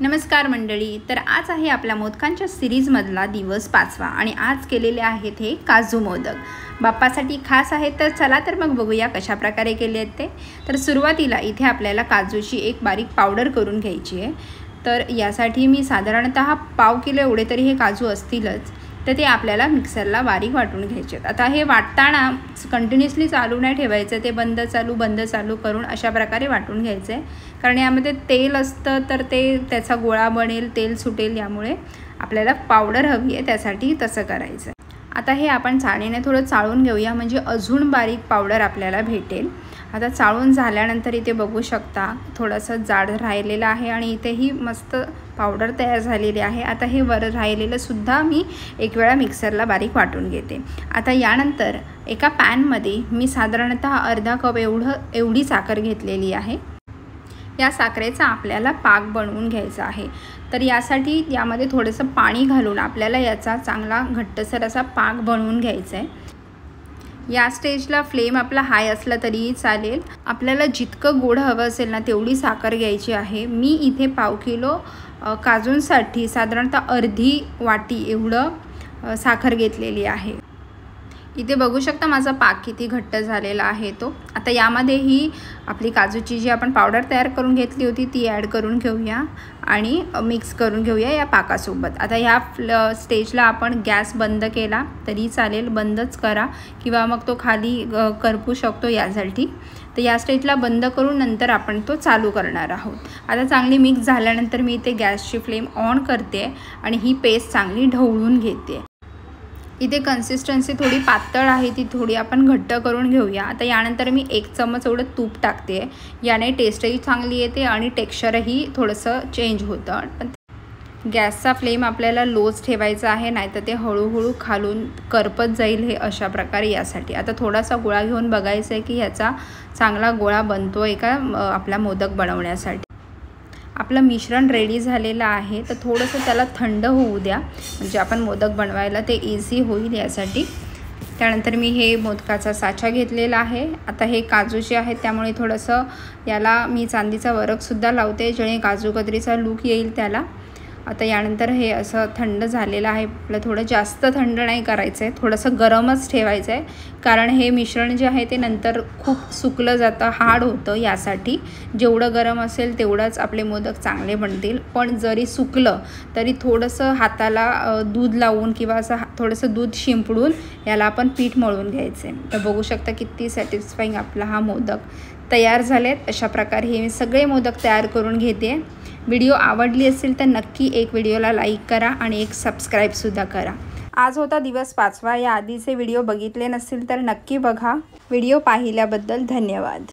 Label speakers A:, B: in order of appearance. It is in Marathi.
A: नमस्कार मंडळी। तर आज आहे आपल्या मोदकांच्या सीरीजमधला दिवस 5वा आणि आज केलेले आहेत हे काजू मोदक। बाप्पासाठी खास आहेत, तर चला तर मग बघूया कशा प्रकारे केले आहेत ते। तर सुरुवातीला इथे आपल्याला काजूची एक बारीक पावडर करून घ्यायची आहे। तर यासाठी मी साधारणतः पाव किलो एवढे तरी हे काजू असतीलच, तर ते आपल्याला मिक्सरला बारीक वाटून घ्यायचे। आता हे वाटताना कंटिन्युअसली चालू नाही ठेवायचं, ते बंद चालू करून अशा प्रकारे वाटून घ्यायचं आहे। कारण यामध्ये तेल असतं, तर ते त्याचा गोळा बनेल, तेल सुटेल, यामुळे आपल्याला पावडर हवी आहे, त्यासाठी तसं करायचं। आता हे आपण चाळणीने थोडं चाळून घेऊया, म्हणजे अजून बारीक पावडर आपल्याला भेटेल। आता चाळून झाल्यानंतर इथे बघू शकता थोडंसं जाड राहिलेलं आहे आणि इथेही मस्त पावडर तयार झालेली आहे। आता हे वर राहिलेलं सुद्धा मी एक वेळा मिक्सरला बारीक वाटून घेते। आता यानंतर एका पॅनमध्ये मी साधारणतः अर्धा कप एवढी साखर घेतलेली आहे। या साखरेचा आपल्याला पाक बनवून घ्यायचा आहे। तर यासाठी यामध्ये थोडंसं पाणी घालून आपल्याला याचा चांगला घट्टसर असा पाक बनवून घ्यायचा आहे। या स्टेजला फ्लेम आपला हाय असला तरीही चालेल। आपल्याला जितकं गोड हवं असेल ना तेवढी साखर घ्यायची आहे। मी इथे पाव किलो काजूंसाठी साधारणतः अर्धी वाटी एवढं साखर घेतलेली आहे। इथे बघू शकता माझा पाक किती घट्ट झालेला आहे तो। आता यामध्ये ही आपली काजूची जी आपण पावडर तयार करून घेतली होती ती ॲड करून घेऊया आणि मिक्स करून घेऊया या पाकासोबत। आता ह्या स्टेजला आपण गॅस बंद केला तरी चालेल, बंदच करा किंवा मग तो खाली करपू शकतो, यासाठी। तर या स्टेजला बंद करून नंतर आपण तो चालू करणार आहोत। आता चांगली मिक्स झाल्यानंतर मी इथे गॅसची फ्लेम ऑन करते आणि ही पेस्ट चांगली ढवळून घेते। इथे कन्सिस्टन्सी थोडी पातळ आहे, ती थोडी आपण घट्ट करून घेऊया। आता यानंतर मी 1 चमच एवढं तूप टाकते, याने टेस्टही चांगली येते आणि टेक्स्चरही थोडंसं चेंज होतं। पण गॅसचा फ्लेम आपल्याला लोच ठेवायचा आहे, नाहीतर ते हळूहळू खालून करपत जाईल, हे अशा प्रकारे यासाठी। आता थोडासा गोळा घेऊन बघायचं आहे की ह्याचा चांगला गोळा बनतो आहे का आपला मोदक बनवण्यासाठी। आपलं मिश्रण रेडी झालेलं आहे, तर थोडंसं त्याला थंड होऊ द्या, म्हणजे आपण मोदक बनवायला ते इझी होईल यासाठी। त्यानंतर मी हे मोदकाचा साचा घेतलेला आहे। आता हे काजूचे आहेत, त्यामुळे थोडंसं याला मी चांदीचा वरखसुद्धा लावते, जेणे काजू कतरीचा लूक येईल त्याला। आता यानंतर हे असं थंड झालेलं आहे, आपलं थोडं जास्त थंड नाही करायचं आहे, थोडंसं गरमच ठेवायचं आहे, कारण हे मिश्रण जे आहे ते नंतर खूप सुकलं जातं, हार्ड होतं, यासाठी जेवढं गरम असेल तेवढंच आपले मोदक चांगले बनतील। पण जरी सुकलं तरी थोडंसं हाताला दूध लावून किंवा असं थोडंसं दूध शिंपडून याला आपण पीठ मळून घ्यायचे। तर बघू शकता किती सॅटिस्फाईंग आपला हा मोदक तयार झालेत। अशा प्रकारे हे मी सगळे मोदक तयार करून घेते। व्हिडिओ आवडली असेल तर नक्की एक व्हिडिओला लाईक करा आणि एक सबस्क्राईबसुद्धा करा। आज होता दिवस 5वा, या आधीचे व्हिडिओ बघितले नसतील तर नक्की बघा। व्हिडिओ पाहिल्याबद्दल धन्यवाद।